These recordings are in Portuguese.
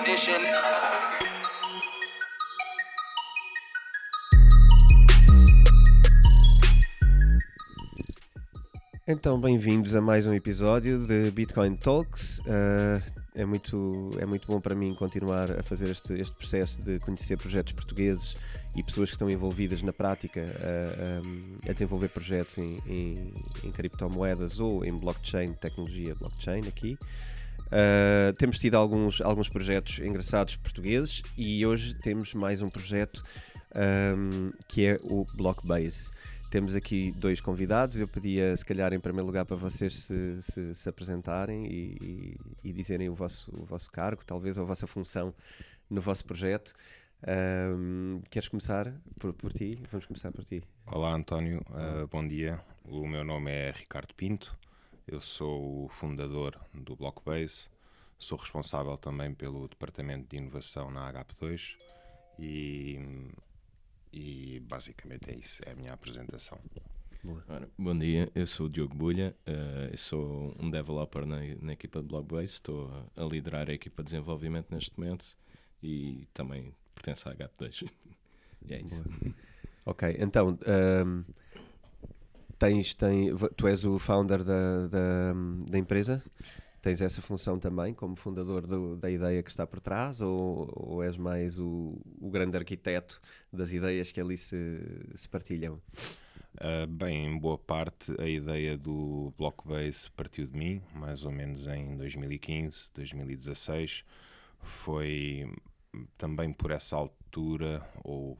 edition. Então, bem-vindos a mais um episódio de Bitcoin Talks. É muito bom para mim continuar a fazer este processo de conhecer projetos portugueses e pessoas que estão envolvidas na prática a desenvolver projetos em criptomoedas ou em blockchain, tecnologia blockchain aqui. Temos tido alguns projetos engraçados portugueses e hoje temos mais um projeto que é o Blockbase. Temos aqui dois convidados. Eu pedia, se calhar, em primeiro lugar, para vocês se apresentarem e dizerem o vosso cargo, talvez, ou a vossa função no vosso projeto. Queres começar por ti? Vamos começar por ti. Olá, António. Bom dia. O meu nome é Ricardo Pinto. Eu sou o fundador do Blockbase. Sou responsável também pelo departamento de inovação na HP2 e basicamente é isso, é a minha apresentação. Ora, bom dia, eu sou o Diogo Bulha, eu sou um developer na equipa de Blockbase, estou a liderar a equipa de desenvolvimento neste momento e também pertenço à HP2. E é isso. Boa. Ok, então, tu és o founder da empresa? Tens essa função também como fundador da ideia que está por trás ou és mais o grande arquiteto das ideias que ali se partilham? Bem, em boa parte a ideia do Blockbase partiu de mim, mais ou menos em 2015, 2016. Foi também por essa altura, ou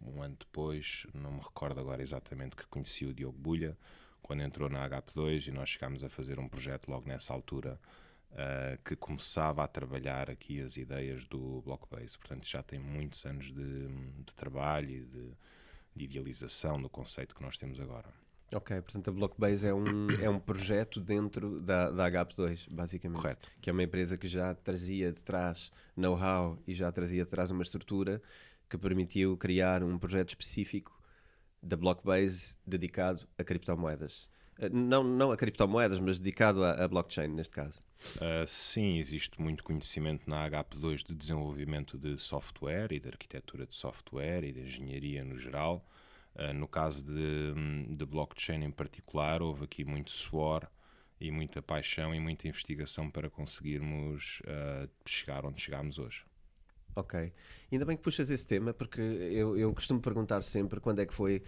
um ano depois, não me recordo agora exatamente, que conheci o Diogo Bulha, quando entrou na HP2 e nós chegámos a fazer um projeto logo nessa altura que começava a trabalhar aqui as ideias do Blockbase. Portanto, já tem muitos anos de trabalho e de idealização do conceito que nós temos agora. Ok, portanto a Blockbase é um projeto dentro da HP2, basicamente. Correto. Que é uma empresa que já trazia de trás know-how e já trazia de trás uma estrutura que permitiu criar um projeto específico da Blockbase dedicado a criptomoedas. Não a criptomoedas, mas dedicado a blockchain, neste caso. Sim, existe muito conhecimento na HP2 de desenvolvimento de software e de arquitetura de software e de engenharia no geral. No caso de blockchain em particular, houve aqui muito suor e muita paixão e muita investigação para conseguirmos chegar onde chegámos hoje. Ok. Ainda bem que puxas esse tema, porque eu costumo perguntar sempre quando é que foi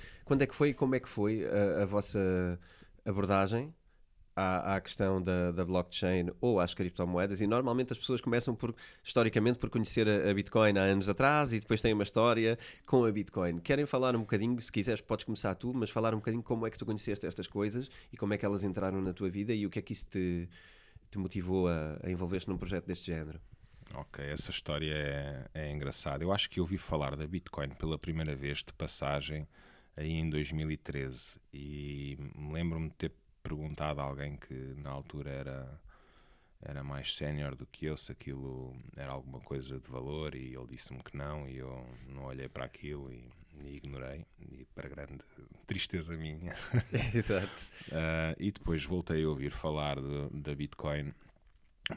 e como é que foi a vossa abordagem à questão da blockchain ou às criptomoedas, e normalmente as pessoas começam historicamente por conhecer a Bitcoin há anos atrás e depois têm uma história com a Bitcoin. Querem falar um bocadinho, se quiseres podes começar tu, mas falar um bocadinho como é que tu conheceste estas coisas e como é que elas entraram na tua vida e o que é que isso te motivou a envolver-te num projeto deste género? Ok, essa história é engraçada. Eu acho que ouvi falar da Bitcoin pela primeira vez de passagem aí em 2013 e me lembro-me de ter perguntado a alguém que na altura era mais sénior do que eu se aquilo era alguma coisa de valor e ele disse-me que não e eu não olhei para aquilo e ignorei, e para grande tristeza minha. Exato. E depois voltei a ouvir falar da Bitcoin,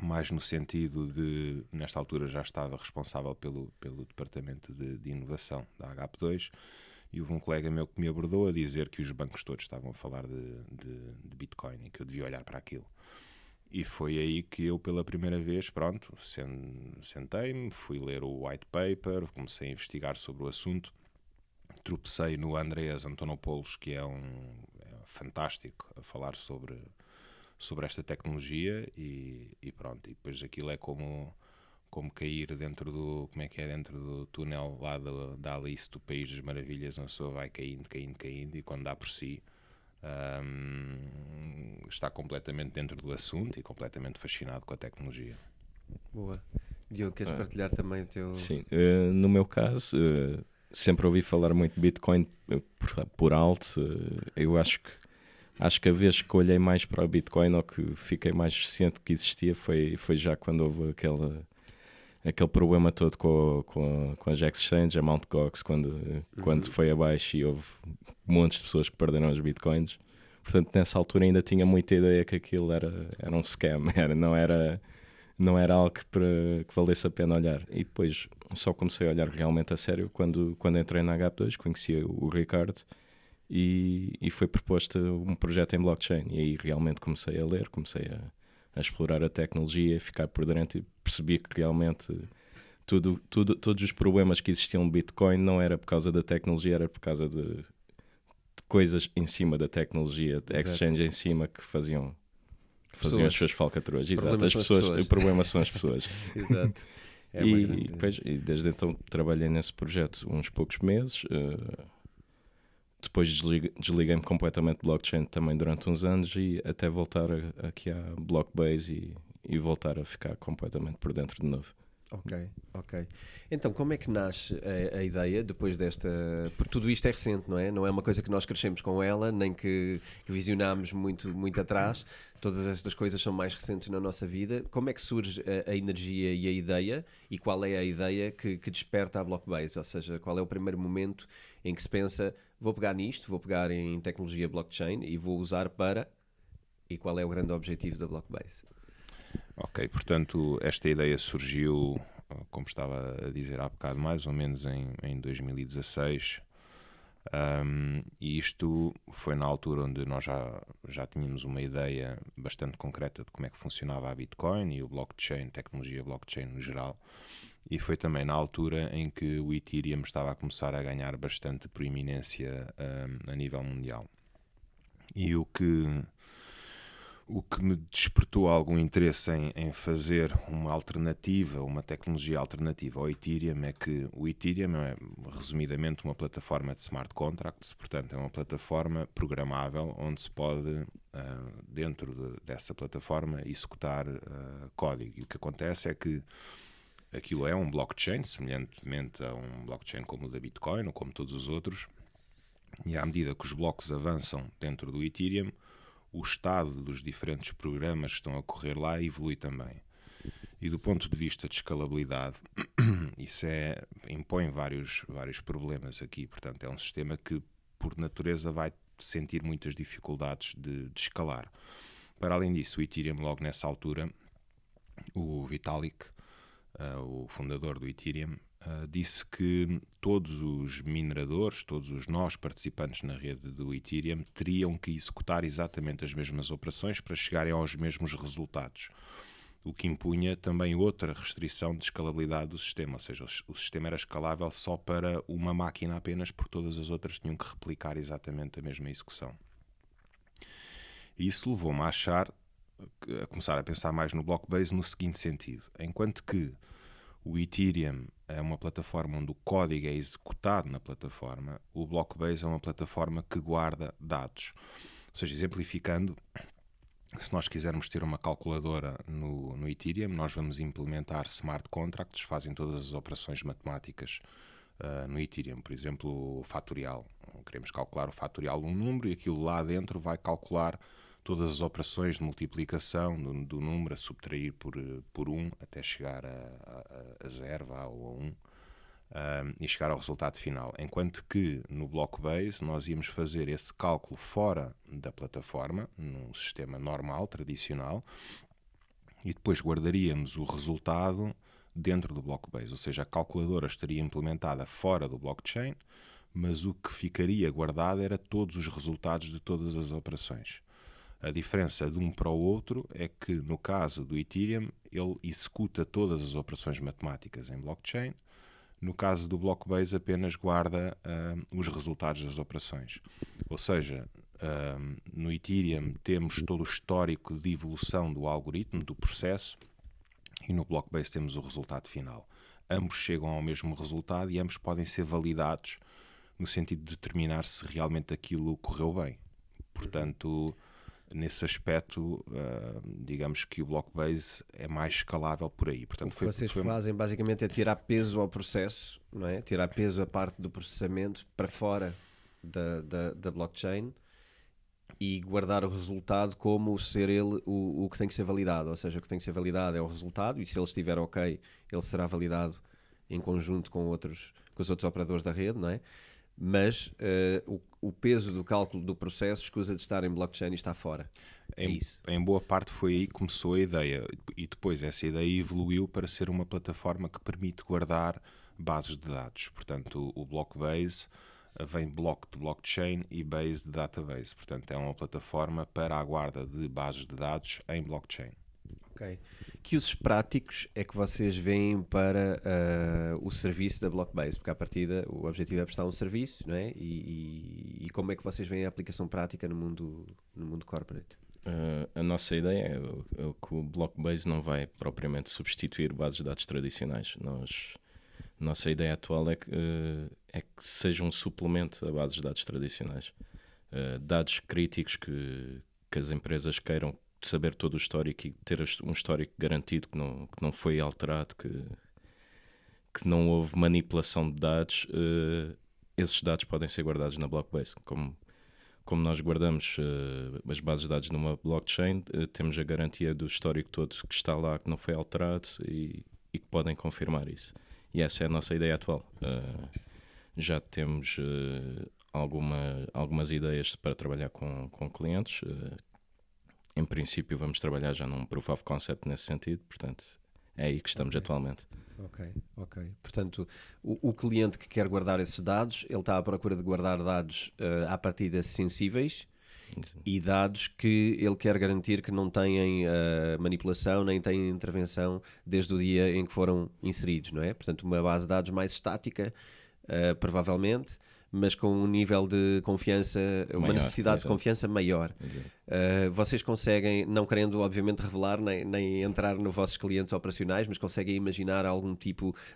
mais no sentido de, nesta altura já estava responsável pelo departamento de inovação da HP2 e houve um colega meu que me abordou a dizer que os bancos todos estavam a falar de Bitcoin e que eu devia olhar para aquilo. E foi aí que eu pela primeira vez, pronto, sentei-me, fui ler o white paper, comecei a investigar sobre o assunto, tropecei no Andreas Antonopoulos, que é fantástico a falar sobre esta tecnologia e pronto, e depois aquilo é como cair dentro do túnel lá da Alice do País das Maravilhas, uma pessoa vai caindo e quando dá por si está completamente dentro do assunto e completamente fascinado com a tecnologia. Boa. Diogo, queres partilhar também o teu... Sim, no meu caso sempre ouvi falar muito de Bitcoin por alto. Eu acho que a vez que olhei mais para o Bitcoin ou que fiquei mais ciente que existia foi já quando houve aquele problema todo com as exchanges, a Mt. Gox, quando foi abaixo e houve montes de pessoas que perderam os Bitcoins. Portanto, nessa altura ainda tinha muita ideia que aquilo era um scam, não era algo que valesse a pena olhar. E depois só comecei a olhar realmente a sério quando entrei na H2, conheci o Ricardo e foi proposto um projeto em blockchain. E aí realmente comecei a ler, comecei a explorar a tecnologia, a ficar por dentro e percebi que realmente todos os problemas que existiam no Bitcoin não era por causa da tecnologia, era por causa de coisas em cima da tecnologia, de exchange em cima que faziam as suas falcatruas. Exato, o problema são as pessoas. Exato. E desde então trabalhei nesse projeto uns poucos meses. Depois desliguei-me completamente de blockchain também durante uns anos e até voltar aqui à Blockbase e voltar a ficar completamente por dentro de novo. Ok. Então, como é que nasce a ideia depois desta... Porque tudo isto é recente, não é? Não é uma coisa que nós crescemos com ela, nem que visionámos muito, muito atrás. Todas estas coisas são mais recentes na nossa vida. Como é que surge a energia e a ideia? E qual é a ideia que desperta a Blockbase? Ou seja, qual é o primeiro momento em que se pensa, vou pegar nisto, vou pegar em tecnologia blockchain e vou usar para... E qual é o grande objetivo da Blockbase? Ok, portanto, esta ideia surgiu, como estava a dizer há bocado, mais ou menos em 2016, e isto foi na altura onde nós já tínhamos uma ideia bastante concreta de como é que funcionava a Bitcoin e o blockchain, tecnologia blockchain no geral, e foi também na altura em que o Ethereum estava a começar a ganhar bastante proeminência a nível mundial. E o que me despertou algum interesse em fazer uma alternativa, uma tecnologia alternativa ao Ethereum é que o Ethereum é, resumidamente, uma plataforma de smart contracts, portanto é uma plataforma programável onde se pode, dentro dessa plataforma, executar código. E o que acontece é que aquilo é um blockchain, semelhantemente a um blockchain como o da Bitcoin ou como todos os outros, e à medida que os blocos avançam dentro do Ethereum, o estado dos diferentes programas que estão a correr lá evolui também. E do ponto de vista de escalabilidade, isso impõe vários problemas aqui. Portanto, é um sistema que, por natureza, vai sentir muitas dificuldades de escalar. Para além disso, o Ethereum, logo nessa altura, o Vitalik, o fundador do Ethereum, disse que todos os mineradores, todos os nós participantes na rede do Ethereum teriam que executar exatamente as mesmas operações para chegarem aos mesmos resultados, o que impunha também outra restrição de escalabilidade do sistema, ou seja, o sistema era escalável só para uma máquina apenas, porque todas as outras tinham que replicar exatamente a mesma execução. E isso levou-me a começar a pensar mais no Blockbase no seguinte sentido: enquanto que o Ethereum é uma plataforma onde o código é executado na plataforma, o Blockbase é uma plataforma que guarda dados. Ou seja, exemplificando, se nós quisermos ter uma calculadora no Ethereum, nós vamos implementar smart contracts, fazem todas as operações matemáticas no Ethereum. Por exemplo, o fatorial. Queremos calcular o fatorial de um número e aquilo lá dentro vai calcular todas as operações de multiplicação do número, a subtrair por 1 até chegar a 0 ou a 1 e chegar ao resultado final. Enquanto que no Blockbase nós íamos fazer esse cálculo fora da plataforma, num sistema normal, tradicional, e depois guardaríamos o resultado dentro do Blockbase. Ou seja, a calculadora estaria implementada fora do blockchain, mas o que ficaria guardado era todos os resultados de todas as operações. A diferença de um para o outro é que, no caso do Ethereum, ele executa todas as operações matemáticas em blockchain. No caso do Blockbase, apenas guarda os resultados das operações. Ou seja, no Ethereum temos todo o histórico de evolução do algoritmo, do processo, e no Blockbase temos o resultado final. Ambos chegam ao mesmo resultado e ambos podem ser validados no sentido de determinar se realmente aquilo correu bem. Portanto, nesse aspecto, digamos que o Blockbase é mais escalável por aí. Portanto, o que vocês fazem basicamente é tirar peso ao processo, não é? Tirar peso à parte do processamento para fora da blockchain e guardar o resultado como ser ele o que tem que ser validado. Ou seja, o que tem que ser validado é o resultado e se ele estiver ok, ele será validado em conjunto com os outros operadores da rede, não é? mas o peso do cálculo do processo escusa de estar em blockchain e está fora. É isso. Em boa parte foi aí que começou a ideia, e depois essa ideia evoluiu para ser uma plataforma que permite guardar bases de dados. Portanto, o Blockbase vem block de blockchain e base de database. Portanto, é uma plataforma para a guarda de bases de dados em blockchain. Ok. Que usos práticos é que vocês veem para o serviço da Blockbase? Porque à partida o objetivo é prestar um serviço, não é? E como é que vocês veem a aplicação prática no mundo corporate? A nossa ideia é que o Blockbase não vai propriamente substituir bases de dados tradicionais. Nossa ideia atual é que seja um suplemento a bases de dados tradicionais. Dados críticos que as empresas queiram saber todo o histórico e ter um histórico garantido que não foi alterado, que não houve manipulação de dados, esses dados podem ser guardados na Blockbase. Como nós guardamos as bases de dados numa blockchain, temos a garantia do histórico todo que está lá, que não foi alterado e que podem confirmar isso. E essa é a nossa ideia atual. Já temos algumas ideias para trabalhar com clientes. Em princípio vamos trabalhar já num proof of concept nesse sentido, portanto é aí que estamos atualmente. Ok. Portanto, o cliente que quer guardar esses dados, ele está à procura de guardar dados à partida sensíveis e dados que ele quer garantir que não têm manipulação nem têm intervenção desde o dia em que foram inseridos, não é? Portanto, uma base de dados mais estática, provavelmente, mas com um nível de confiança, uma necessidade de confiança maior. Vocês conseguem, não querendo obviamente revelar nem entrar nos vossos clientes operacionais, mas conseguem imaginar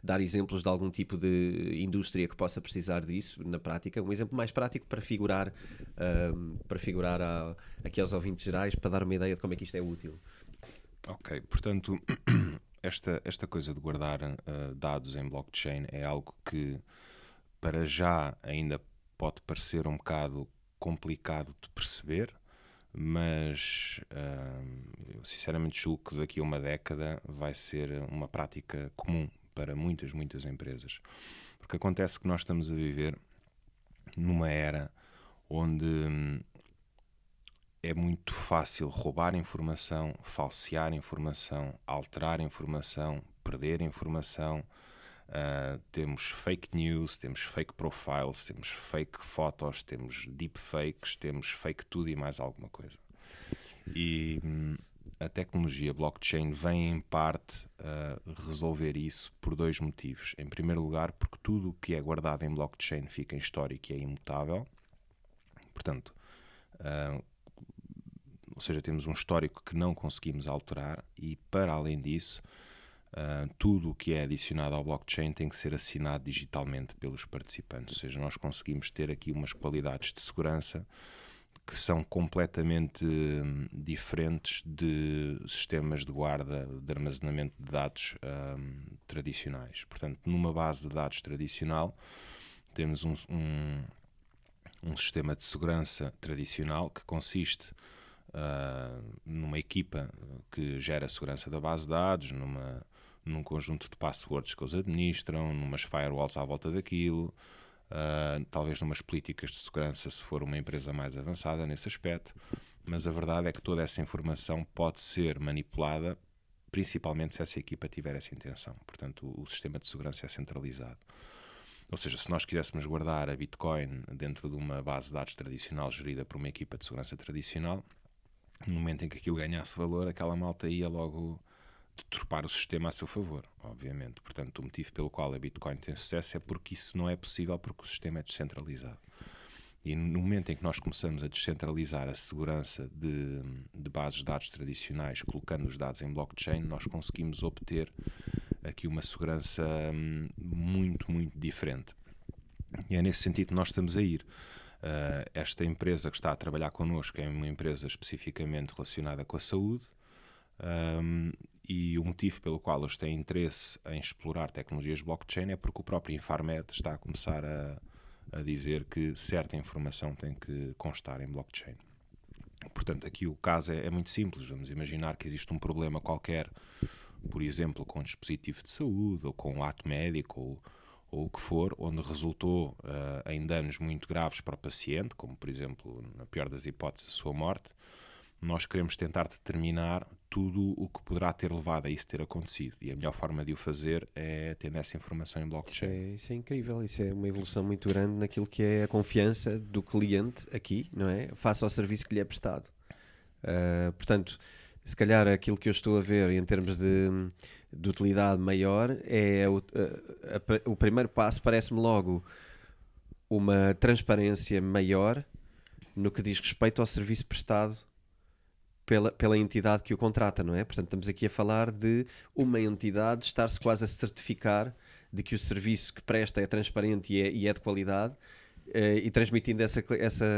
dar exemplos de algum tipo de indústria que possa precisar disso na prática? Um exemplo mais prático para figurar aqui aos ouvintes gerais, para dar uma ideia de como é que isto é útil. Ok, portanto, esta coisa de guardar dados em blockchain é algo que para já ainda pode parecer um bocado complicado de perceber, mas eu sinceramente julgo que daqui a uma década vai ser uma prática comum para muitas empresas. Porque acontece que nós estamos a viver numa era onde é muito fácil roubar informação, falsear informação, alterar informação, perder informação. Temos fake news, temos fake profiles, temos fake fotos, temos deepfakes, temos fake tudo e mais alguma coisa. E a tecnologia blockchain vem em parte resolver isso por dois motivos. Em primeiro lugar, porque tudo o que é guardado em blockchain fica em histórico e é imutável. Portanto, ou seja, temos um histórico que não conseguimos alterar e, para além disso, tudo o que é adicionado ao blockchain tem que ser assinado digitalmente pelos participantes. Ou seja, nós conseguimos ter aqui umas qualidades de segurança que são completamente diferentes de sistemas de guarda, de armazenamento de dados tradicionais. Portanto, numa base de dados tradicional, temos um sistema de segurança tradicional que consiste numa equipa que gera a segurança da base de dados, num conjunto de passwords que eles administram, numas firewalls à volta daquilo, talvez numas políticas de segurança se for uma empresa mais avançada nesse aspecto, mas a verdade é que toda essa informação pode ser manipulada, principalmente se essa equipa tiver essa intenção. Portanto, o sistema de segurança é centralizado. Ou seja, se nós quiséssemos guardar a Bitcoin dentro de uma base de dados tradicional gerida por uma equipa de segurança tradicional, no momento em que aquilo ganhasse valor, aquela malta ia logo deturpar o sistema a seu favor, obviamente. Portanto, o motivo pelo qual a Bitcoin tem sucesso é porque isso não é possível, porque o sistema é descentralizado. E no momento em que nós começamos a descentralizar a segurança de bases de dados tradicionais, colocando os dados em blockchain, nós conseguimos obter aqui uma segurança muito diferente. E é nesse sentido que nós estamos a ir. Esta empresa que está a trabalhar connosco é uma empresa especificamente relacionada com a saúde, e o motivo pelo qual eles têm interesse em explorar tecnologias blockchain é porque o próprio Infarmed está a começar a dizer que certa informação tem que constar em blockchain. Portanto, aqui o caso é muito simples. Vamos imaginar que existe um problema qualquer, por exemplo, com um dispositivo de saúde, ou com um ato médico, ou o que for, onde resultou em danos muito graves para o paciente, como por exemplo, na pior das hipóteses, a sua morte, nós queremos tentar determinar tudo o que poderá ter levado a isso ter acontecido. E a melhor forma de o fazer é tendo essa informação em blockchain. Isso é incrível, isso é uma evolução muito grande naquilo que é a confiança do cliente aqui, não é? Face ao serviço que lhe é prestado. Portanto, se calhar aquilo que eu estou a ver em termos de utilidade maior é o primeiro passo, parece-me logo uma transparência maior no que diz respeito ao serviço prestado pela entidade que o contrata, não é? Portanto, estamos aqui a falar de uma entidade estar-se quase a certificar de que o serviço que presta é transparente e é de qualidade, e transmitindo essa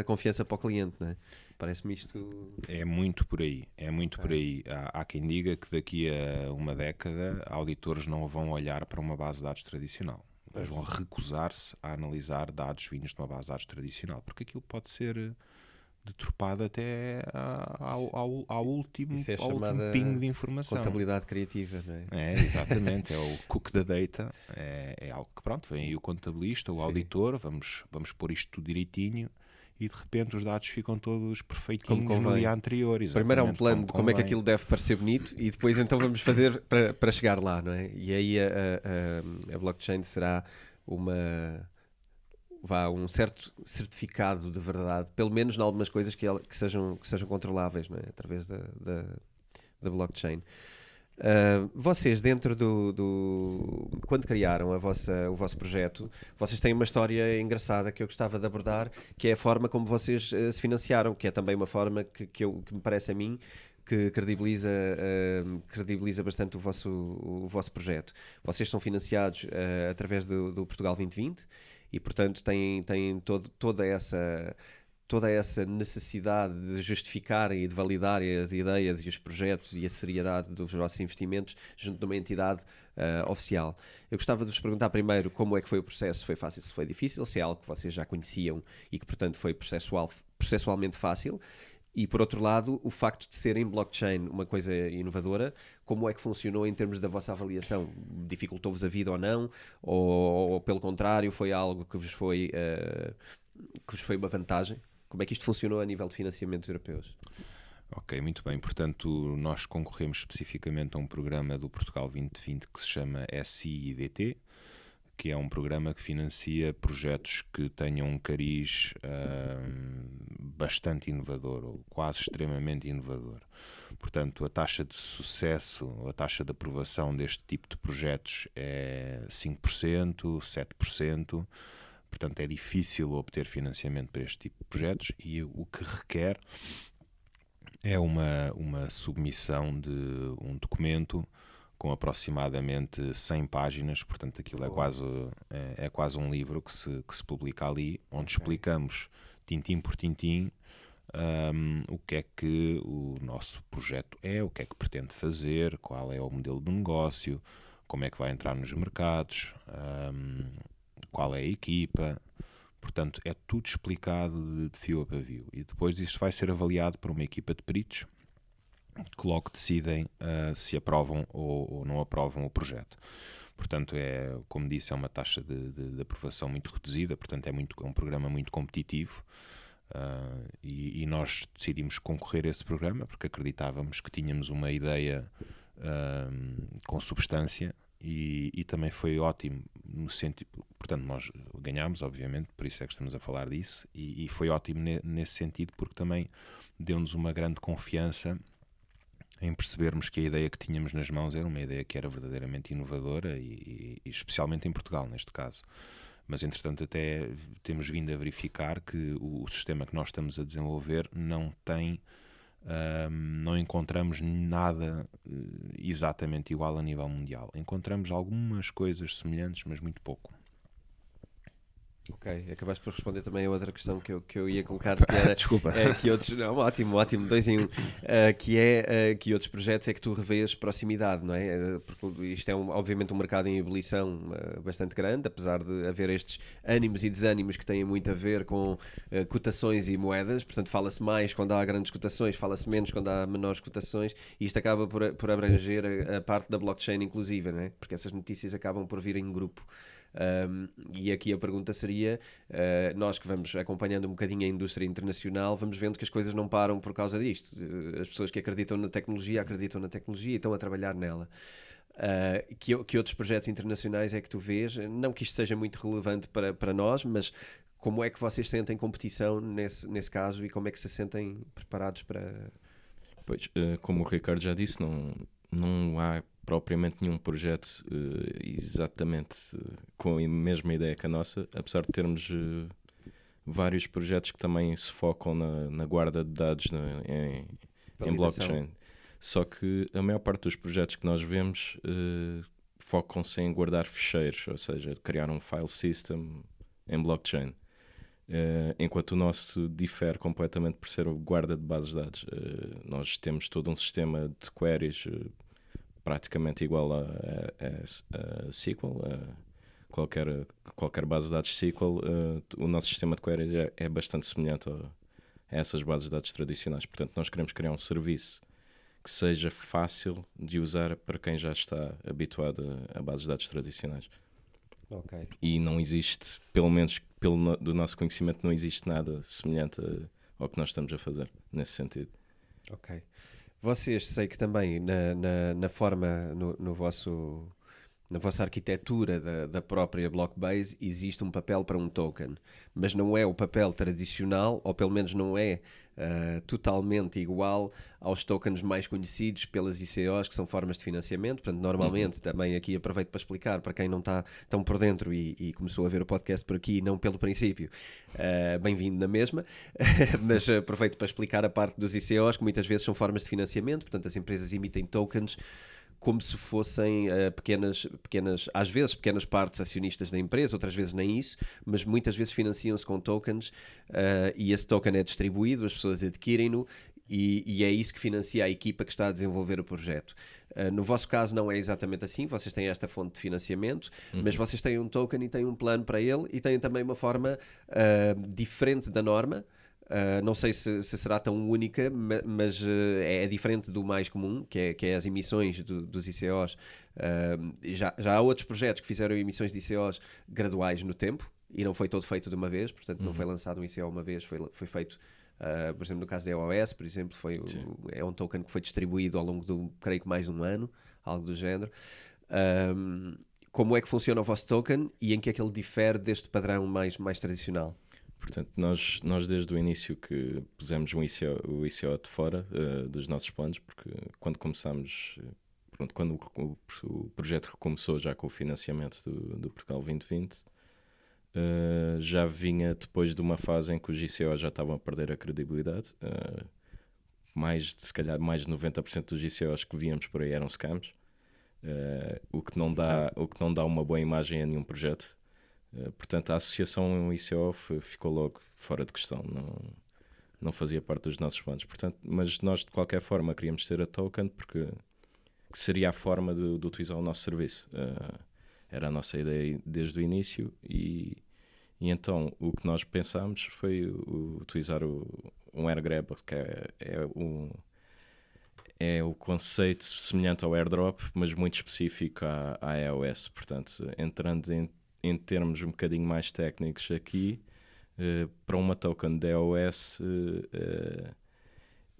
confiança para o cliente, não é? Parece-me isto... É muito por aí, é muito por aí. Há quem diga que daqui a uma década auditores não vão olhar para uma base de dados tradicional. Eles vão recusar-se a analisar dados vindos de uma base de dados tradicional, porque aquilo pode ser deturpado até ao último ping de informação. Contabilidade criativa, não é? É, exatamente, é o cook da data, é algo que pronto, vem aí o contabilista, o auditor, vamos pôr isto tudo direitinho, e de repente os dados ficam todos perfeitinhos no dia anterior. Primeiro há um plano de como é que aquilo deve parecer bonito, e depois então vamos fazer para chegar lá, não é? E aí a blockchain será um certo certificado de verdade, pelo menos em algumas coisas que sejam controláveis, não é? Através da blockchain. Vocês dentro quando criaram o vosso projeto, vocês têm uma história engraçada que eu gostava de abordar, que é a forma como vocês se financiaram, que é também uma forma que me parece a mim que credibiliza bastante o vosso projeto. Vocês são financiados através do Portugal 2020 e, portanto, têm toda essa necessidade de justificar e de validar as ideias e os projetos e a seriedade dos vossos investimentos junto de uma entidade oficial. Eu gostava de vos perguntar primeiro como é que foi o processo, se foi fácil, se foi difícil, se é algo que vocês já conheciam e que, portanto, foi processualmente fácil. E, por outro lado, o facto de ser em blockchain uma coisa inovadora, como é que funcionou em termos da vossa avaliação? Dificultou-vos a vida ou não? Ou pelo contrário, foi algo que vos foi uma vantagem? Como é que isto funcionou a nível de financiamentos europeus? Ok, muito bem. Portanto, nós concorremos especificamente a um programa do Portugal 2020 que se chama SIIDT, que é um programa que financia projetos que tenham um cariz bastante inovador, ou quase extremamente inovador. Portanto, a taxa de sucesso, a taxa de aprovação deste tipo de projetos é 5%, 7%. Portanto, é difícil obter financiamento para este tipo de projetos e o que requer é uma submissão de um documento com aproximadamente 100 páginas, portanto aquilo é quase um livro que se publica ali, onde explicamos tintim por tintim o que é que o nosso projeto é, o que é que pretende fazer, qual é o modelo de negócio, como é que vai entrar nos mercados, qual é a equipa. Portanto, é tudo explicado de fio a pavio. E depois isto vai ser avaliado por uma equipa de peritos que logo decidem se aprovam ou não aprovam o projeto. Portanto, como disse, é uma taxa de aprovação muito reduzida, portanto é um programa muito competitivo, e nós decidimos concorrer a esse programa porque acreditávamos que tínhamos uma ideia com substância e também foi ótimo no sentido, portanto nós ganhámos, obviamente, por isso é que estamos a falar disso, e foi ótimo nesse sentido porque também deu-nos uma grande confiança em percebermos que a ideia que tínhamos nas mãos era uma ideia que era verdadeiramente inovadora e especialmente em Portugal, neste caso. Mas, entretanto, até temos vindo a verificar que o sistema que nós estamos a desenvolver não encontramos nada exatamente igual a nível mundial. Encontramos algumas coisas semelhantes, mas muito pouco. Ok, acabaste por responder também a outra questão que eu ia colocar, que era Desculpa. Que outros, não, ótimo, 2 em 1, que outros projetos é que tu revês proximidade, não é? Porque isto é obviamente um mercado em ebulição bastante grande, apesar de haver estes ânimos e desânimos que têm muito a ver com cotações e moedas, portanto fala-se mais quando há grandes cotações, fala-se menos quando há menores cotações, e isto acaba por abranger a parte da blockchain inclusiva, não é? Porque essas notícias acabam por vir em grupo. E aqui a pergunta seria, nós que vamos acompanhando um bocadinho a indústria internacional, vamos vendo que as coisas não param por causa disto. As pessoas que acreditam na tecnologia e estão a trabalhar nela. Que outros projetos internacionais é que tu vês? Não que isto seja muito relevante para nós, mas como é que vocês sentem competição nesse caso e como é que se sentem preparados para... Pois, como o Ricardo já disse, não há propriamente nenhum projeto exatamente com a mesma ideia que a nossa, apesar de termos vários projetos que também se focam na guarda de dados em blockchain. Só que a maior parte dos projetos que nós vemos focam-se em guardar ficheiros, ou seja, criar um file system em blockchain. Enquanto o nosso difere completamente por ser o guarda de bases de dados. Nós temos todo um sistema de queries praticamente igual a SQL, qualquer base de dados SQL. O nosso sistema de queries é bastante semelhante a essas bases de dados tradicionais. Portanto, nós queremos criar um serviço que seja fácil de usar para quem já está habituado a bases de dados tradicionais. Okay. E não existe, pelo menos do nosso conhecimento, não existe nada semelhante ao que nós estamos a fazer nesse sentido. Ok. Vocês, sei que também na forma, na vossa arquitetura da própria Blockbase existe um papel para um token, mas não é o papel tradicional, ou pelo menos não é totalmente igual aos tokens mais conhecidos pelas ICOs, que são formas de financiamento. Portanto, normalmente, também aqui aproveito para explicar para quem não está tão por dentro e começou a ver o podcast por aqui, não pelo princípio, bem-vindo na mesma, mas aproveito para explicar a parte dos ICOs, que muitas vezes são formas de financiamento. Portanto, as empresas emitem tokens como se fossem pequenas, às vezes pequenas partes acionistas da empresa, outras vezes nem isso, mas muitas vezes financiam-se com tokens e esse token é distribuído, as pessoas adquirem-no e é isso que financia a equipa que está a desenvolver o projeto. No vosso caso não é exatamente assim, vocês têm esta fonte de financiamento, mas vocês têm um token e têm um plano para ele e têm também uma forma diferente da norma. Não sei se será tão única, mas é diferente do mais comum, que é as emissões dos ICOs. Já há outros projetos que fizeram emissões de ICOs graduais no tempo e não foi todo feito de uma vez, portanto não foi lançado um ICO uma vez, foi feito, por exemplo, no caso da EOS, por exemplo, é um token que foi distribuído ao longo de, creio que mais de um ano, algo do género. Como é que funciona o vosso token e em que é que ele difere deste padrão mais tradicional? Portanto, nós desde o início que pusemos o ICO de fora dos nossos planos, porque quando começámos, quando o projeto recomeçou já com o financiamento do Portugal 2020, já vinha depois de uma fase em que os ICOs já estavam a perder a credibilidade. Se calhar mais de 90% dos ICOs que víamos por aí eram scams, o que não dá uma boa imagem a nenhum projeto. Portanto, a associação ICO ficou logo fora de questão, não fazia parte dos nossos planos. Portanto, mas nós de qualquer forma queríamos ter a token porque seria a forma de utilizar o nosso serviço. Era a nossa ideia desde o início e então o que nós pensámos foi utilizar um AirGrab, que é o conceito semelhante ao AirDrop, mas muito específico à iOS. Portanto, entrando em termos um bocadinho mais técnicos aqui, para uma token da iOS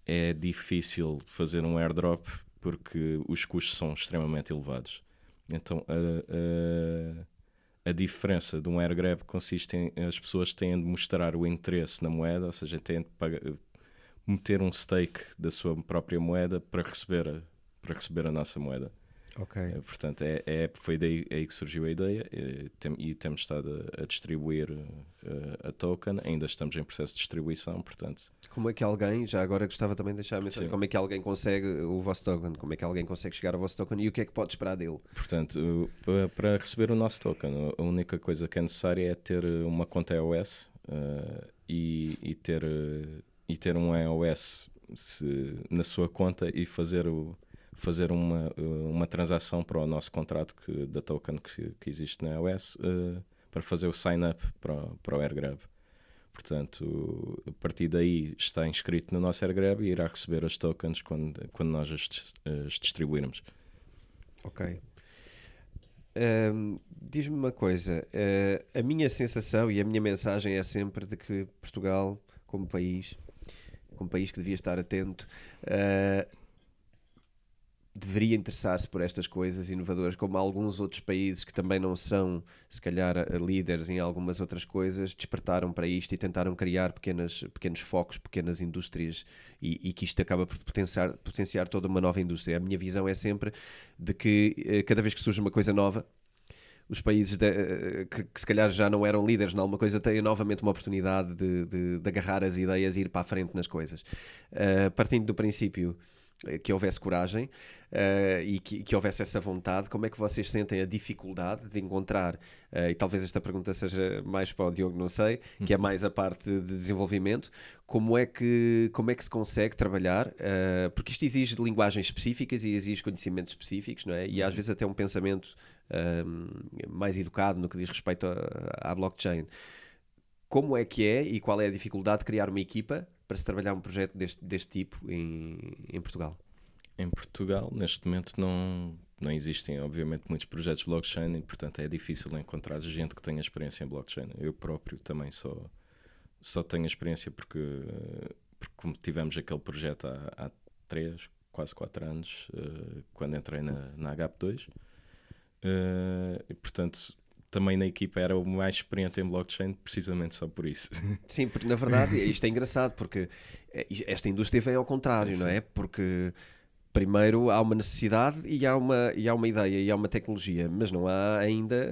é difícil fazer um airdrop porque os custos são extremamente elevados. Então a diferença de um AirGrab consiste em as pessoas têm de mostrar o interesse na moeda, ou seja, têm de meter um stake da sua própria moeda para receber a nossa moeda. Okay. Portanto, foi daí aí que surgiu a ideia e temos estado a distribuir a token, ainda estamos em processo de distribuição, portanto... Como é que alguém, já agora gostava também de deixar a mensagem, como é que alguém consegue o vosso token, como é que alguém consegue chegar ao vosso token e o que é que pode esperar dele? Portanto, para receber o nosso token, a única coisa que é necessária é ter uma conta iOS e ter um iOS na sua conta e fazer uma transação para o nosso contrato da token que existe na iOS para fazer o sign-up para o AirGrab. Portanto, a partir daí está inscrito no nosso AirGrab e irá receber as tokens quando nós as distribuirmos. Ok. Diz-me uma coisa, a minha sensação e a minha mensagem é sempre de que Portugal, como país que devia estar atento, deveria interessar-se por estas coisas inovadoras, como alguns outros países que também não são, se calhar, líderes em algumas outras coisas, despertaram para isto e tentaram criar pequenos focos, pequenas indústrias, e que isto acaba por potenciar toda uma nova indústria. A minha visão é sempre de que cada vez que surge uma coisa nova, os países que se calhar já não eram líderes em alguma coisa têm novamente uma oportunidade de agarrar as ideias e ir para a frente nas coisas. Partindo do princípio que houvesse coragem e que houvesse essa vontade, como é que vocês sentem a dificuldade de encontrar, e talvez esta pergunta seja mais para o Diogo, não sei, que é mais a parte de desenvolvimento, como é que se consegue trabalhar, porque isto exige linguagens específicas e exige conhecimentos específicos, não é? E às vezes até um pensamento mais educado no que diz respeito à blockchain. Como é que é e qual é a dificuldade de criar uma equipa para se trabalhar um projeto deste tipo em Portugal? Em Portugal, neste momento, não existem, obviamente, muitos projetos de blockchain e, portanto, é difícil encontrar gente que tenha experiência em blockchain. Eu próprio também só tenho experiência porque como tivemos aquele projeto há 3, quase 4 anos, quando entrei na HAP2. E, portanto, também na equipa era o mais experiente em blockchain, precisamente só por isso. Sim, porque na verdade isto é engraçado, porque esta indústria vem ao contrário, não é? Porque primeiro há uma necessidade e há uma ideia e há uma tecnologia, mas não há ainda,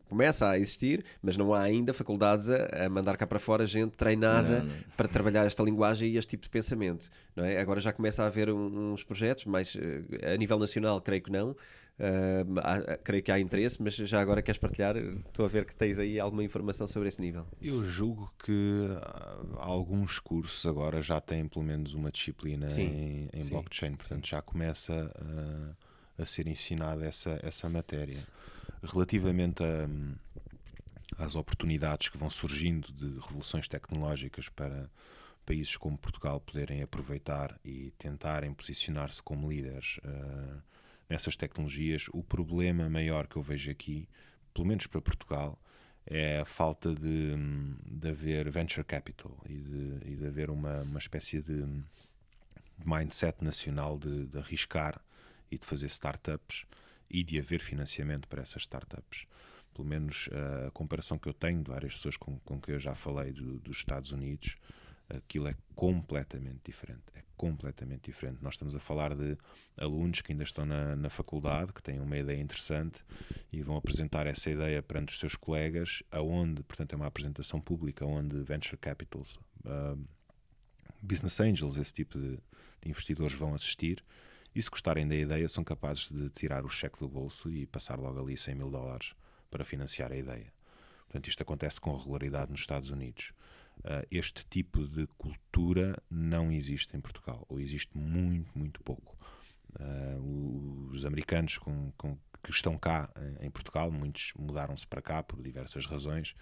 começa a existir, mas não há ainda faculdades a mandar cá para fora gente treinada Não. para trabalhar esta linguagem e este tipo de pensamento, não é? Agora já começa a haver uns projetos, mas a nível nacional creio que não. Creio que há interesse, mas já agora queres partilhar? Estou a ver que tens aí alguma informação sobre esse nível. Eu julgo que alguns cursos agora já têm pelo menos uma disciplina em blockchain, portanto já começa a ser ensinada essa matéria. Relativamente às oportunidades que vão surgindo de revoluções tecnológicas para países como Portugal poderem aproveitar e tentarem posicionar-se como líderes nessas tecnologias, o problema maior que eu vejo aqui, pelo menos para Portugal, é a falta de haver venture capital e de haver uma espécie de mindset nacional de arriscar e de fazer startups e de haver financiamento para essas startups. Pelo menos a comparação que eu tenho de várias pessoas com quem eu já falei dos Estados Unidos, aquilo é completamente diferente. É completamente diferente. Nós estamos a falar de alunos que ainda estão na faculdade, que têm uma ideia interessante e vão apresentar essa ideia perante os seus colegas, aonde, portanto, é uma apresentação pública, onde venture capitals, business angels, esse tipo de investidores vão assistir, e se gostarem da ideia são capazes de tirar o cheque do bolso e passar logo ali $100,000 para financiar a ideia. Portanto, isto acontece com regularidade nos Estados Unidos. Este tipo de cultura não existe em Portugal, ou existe muito, muito pouco. Os americanos que estão cá em Portugal, muitos mudaram-se para cá por diversas razões,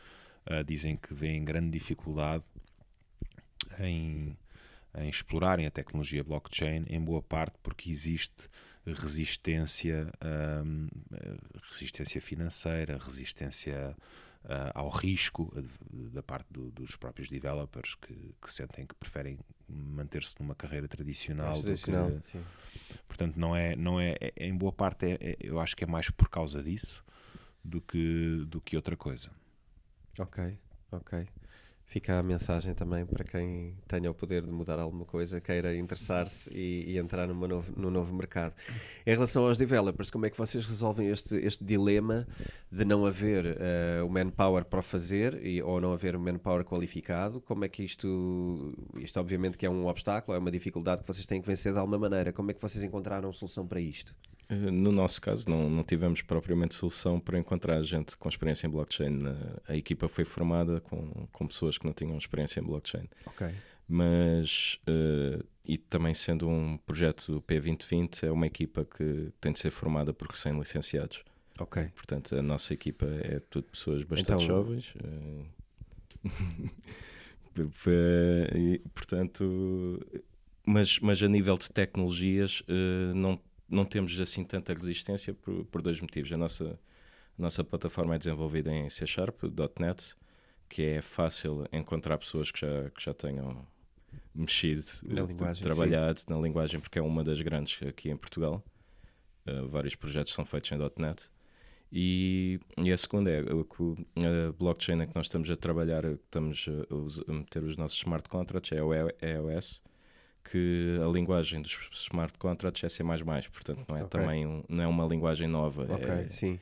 dizem que vêem grande dificuldade em explorarem a tecnologia blockchain, em boa parte porque existe resistência financeira, resistência ao risco da parte dos próprios developers que sentem que preferem manter-se numa carreira tradicional. Sim. Portanto, não é em boa parte eu acho que é mais por causa disso do que outra coisa. Ok. Fica a mensagem também para quem tenha o poder de mudar alguma coisa, queira interessar-se e entrar no novo mercado. Em relação aos developers, como é que vocês resolvem este dilema de não haver o manpower para o fazer ou não haver o manpower qualificado? Como é que isto obviamente que é um obstáculo, é uma dificuldade que vocês têm que vencer de alguma maneira. Como é que vocês encontraram solução para isto? No nosso caso, não tivemos propriamente solução para encontrar gente com experiência em blockchain. A equipa foi formada com pessoas que não tinham experiência em blockchain. Ok. Mas, e também sendo um projeto P2020, é uma equipa que tem de ser formada por recém-licenciados. Ok. Portanto, a nossa equipa é tudo pessoas bastante jovens. Portanto, mas a nível de tecnologias, não temos assim tanta resistência por dois motivos. A nossa plataforma é desenvolvida em C#, .NET, que é fácil encontrar pessoas que já tenham mexido, Na linguagem, trabalhado na linguagem, porque é uma das grandes aqui em Portugal. Vários projetos são feitos em .NET. E a segunda é a blockchain em que nós estamos a trabalhar, estamos a meter os nossos smart contracts, é o EOS, que a linguagem dos smart contracts é C++, portanto não é, também não é uma linguagem nova. Sim.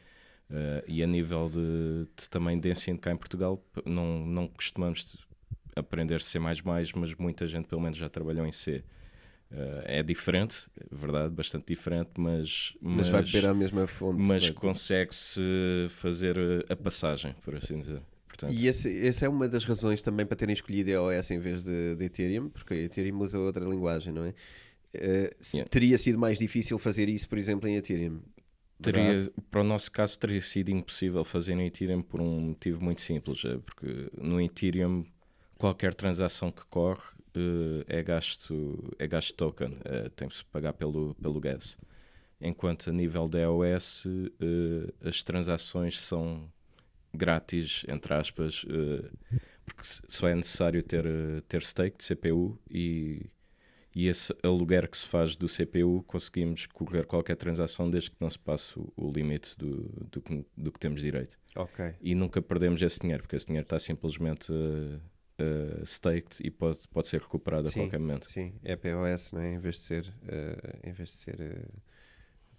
E a nível de também de ensino cá em Portugal, não costumamos aprender C++, mas muita gente pelo menos já trabalhou em C. É diferente, é verdade, bastante diferente, mas vai beber a mesma fonte. Mas consegue-se fazer a passagem, por assim dizer. Portanto, e essa é uma das razões também para terem escolhido EOS em vez de Ethereum, porque a Ethereum usa outra linguagem, não é? Teria sido mais difícil fazer isso, por exemplo, em Ethereum? Para o nosso caso teria sido impossível fazer no Ethereum por um motivo muito simples, porque no Ethereum qualquer transação que corre é gasto token, tem-se de pagar pelo gas. Enquanto a nível da EOS as transações são grátis, entre aspas, porque só é necessário ter stake de CPU e esse aluguer que se faz do CPU conseguimos correr qualquer transação desde que não se passe o limite do que temos direito. Okay. E nunca perdemos esse dinheiro, porque esse dinheiro está simplesmente staked e pode ser recuperado a qualquer momento. Sim, é POS, não é? Em vez de ser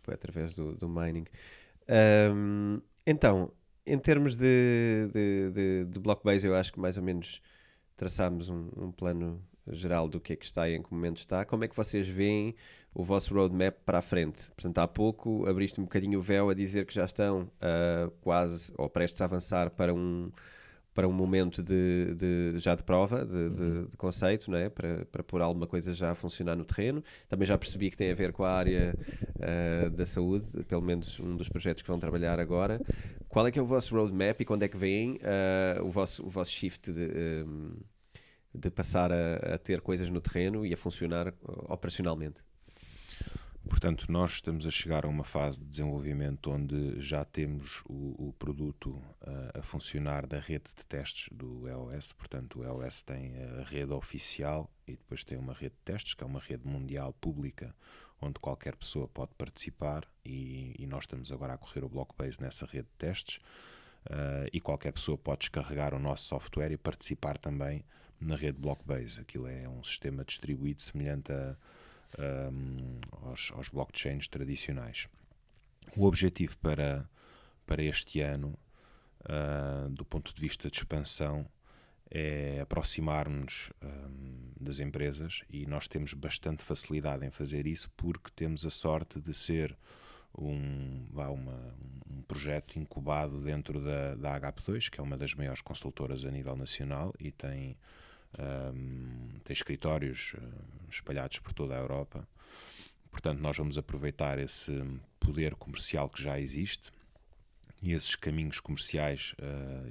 através do mining. Então, em termos de Blockbase, eu acho que mais ou menos traçámos um plano geral do que é que está e em que momento está. Como é que vocês veem o vosso roadmap para a frente? Portanto, há pouco abriste um bocadinho o véu a dizer que já estão quase ou prestes a avançar para um momento já de prova, de conceito, não é? Para pôr alguma coisa já a funcionar no terreno. Também já percebi que tem a ver com a área da saúde, pelo menos um dos projetos que vão trabalhar agora. Qual é que é o vosso roadmap e quando é que vem o vosso shift de passar a ter coisas no terreno e a funcionar operacionalmente? Portanto, nós estamos a chegar a uma fase de desenvolvimento onde já temos o produto a funcionar da rede de testes do EOS. Portanto, o EOS tem a rede oficial e depois tem uma rede de testes, que é uma rede mundial pública, onde qualquer pessoa pode participar e nós estamos agora a correr o Blockbase nessa rede de testes e qualquer pessoa pode descarregar o nosso software e participar também na rede Blockbase. Aquilo é um sistema distribuído semelhante aos blockchains tradicionais. O objetivo para este ano, do ponto de vista de expansão, é aproximar-nos das empresas e nós temos bastante facilidade em fazer isso porque temos a sorte de ser um projeto incubado dentro da HP2, que é uma das maiores consultoras a nível nacional e tem escritórios espalhados por toda a Europa. Portanto, nós vamos aproveitar esse poder comercial que já existe e esses caminhos comerciais,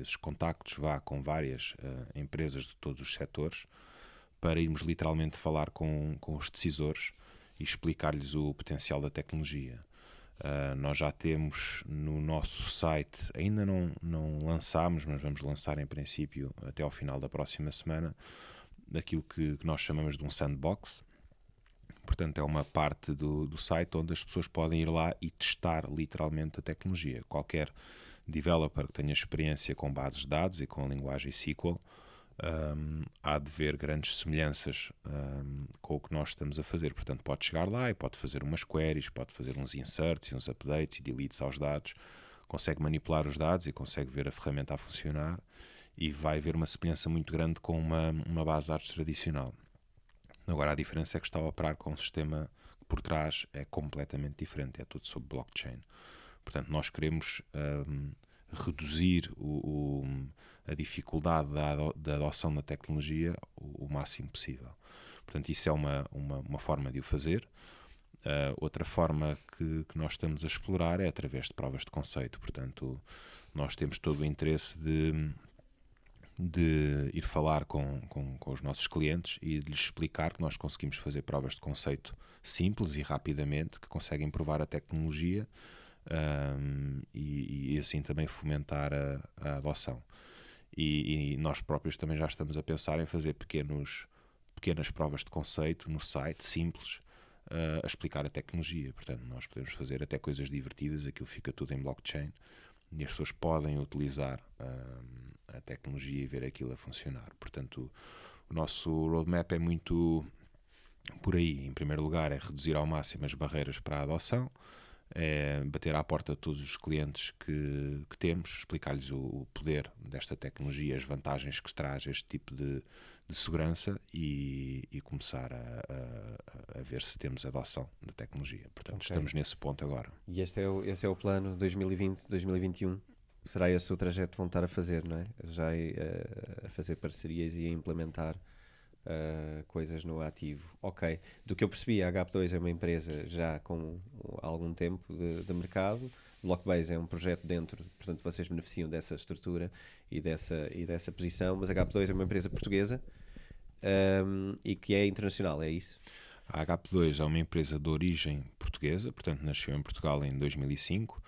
esses contactos com várias empresas de todos os setores para irmos literalmente falar com os decisores e explicar-lhes o potencial da tecnologia. Nós já temos no nosso site, ainda não lançámos, mas vamos lançar em princípio até ao final da próxima semana, daquilo que nós chamamos de um sandbox. Portanto, é uma parte do site onde as pessoas podem ir lá e testar literalmente a tecnologia. Qualquer developer que tenha experiência com bases de dados e com a linguagem SQL há de ver grandes semelhanças com o que nós estamos a fazer. Portanto, pode chegar lá e pode fazer umas queries, pode fazer uns inserts e uns updates e deletes aos dados, consegue manipular os dados e consegue ver a ferramenta a funcionar e vai ver uma semelhança muito grande com uma base de dados tradicional. Agora, a diferença é que está a operar com um sistema que por trás é completamente diferente, é tudo sobre blockchain. Portanto, nós queremos reduzir a dificuldade da adoção da tecnologia o máximo possível. Portanto, isso é uma forma de o fazer. Outra forma que nós estamos a explorar é através de provas de conceito. Portanto, nós temos todo o interesse de de ir falar com os nossos clientes e de lhes explicar que nós conseguimos fazer provas de conceito simples e rapidamente, que conseguem provar a tecnologia e assim também fomentar a adoção. E nós próprios também já estamos a pensar em fazer pequenas provas de conceito no site, simples, a explicar a tecnologia. Portanto, nós podemos fazer até coisas divertidas, aquilo fica tudo em blockchain e as pessoas podem utilizar a tecnologia e ver aquilo a funcionar. Portanto, o nosso roadmap é muito por aí. Em primeiro lugar, é reduzir ao máximo as barreiras para a adoção, é bater à porta de todos os clientes que temos, explicar-lhes o poder desta tecnologia, as vantagens que traz este tipo de segurança e começar a ver se temos adoção da tecnologia. Portanto, estamos nesse ponto agora. E esse é o plano 2020-2021? Será esse o trajeto que vão estar a fazer, não é? Já a fazer parcerias e a implementar coisas no ativo. Ok. Do que eu percebi, a H2 é uma empresa já com algum tempo de mercado. Blockbase é um projeto dentro, portanto vocês beneficiam dessa estrutura e dessa posição, mas a H2 é uma empresa portuguesa e que é internacional, é isso? A H2 é uma empresa de origem portuguesa, portanto nasceu em Portugal em 2005.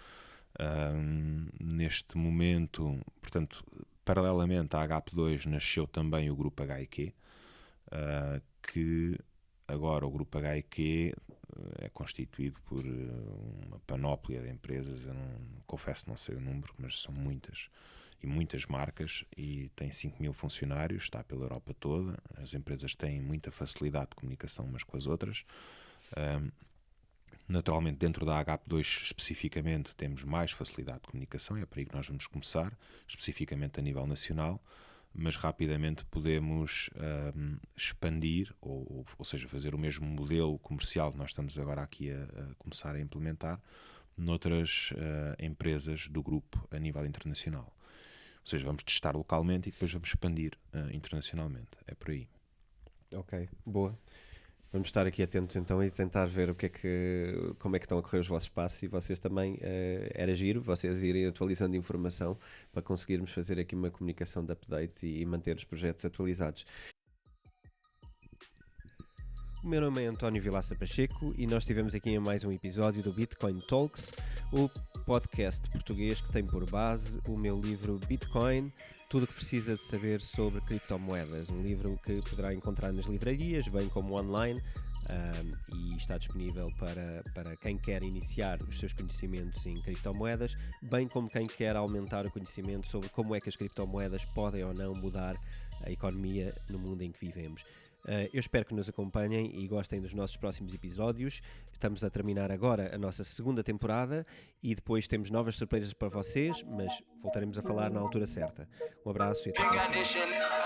Neste momento, portanto, paralelamente à H2 nasceu também o grupo HiQ, que agora o grupo HiQ é constituído por uma panóplia de empresas. Eu confesso não sei o número, mas são muitas e muitas marcas, e tem 5.000 funcionários, está pela Europa toda. As empresas têm muita facilidade de comunicação umas com as outras. Naturalmente, dentro da H2 especificamente temos mais facilidade de comunicação, é por aí que nós vamos começar, especificamente a nível nacional, mas rapidamente podemos expandir, ou seja, fazer o mesmo modelo comercial que nós estamos agora aqui a começar a implementar noutras empresas do grupo a nível internacional. Ou seja, vamos testar localmente e depois vamos expandir internacionalmente. É por aí. Ok, boa. Vamos estar aqui atentos então e tentar ver como é que estão a correr os vossos passos, e vocês também, era giro, vocês irem atualizando informação para conseguirmos fazer aqui uma comunicação de updates e manter os projetos atualizados. O meu nome é António Vilaça Pacheco e nós estivemos aqui em mais um episódio do Bitcoin Talks, o podcast português que tem por base o meu livro Bitcoin, tudo o que precisa de saber sobre criptomoedas, um livro que poderá encontrar nas livrarias, bem como online, e está disponível para quem quer iniciar os seus conhecimentos em criptomoedas, bem como quem quer aumentar o conhecimento sobre como é que as criptomoedas podem ou não mudar a economia no mundo em que vivemos. Eu espero que nos acompanhem e gostem dos nossos próximos episódios. Estamos a terminar agora a nossa segunda temporada e depois temos novas surpresas para vocês, mas voltaremos a falar na altura certa. Um abraço e até a próxima.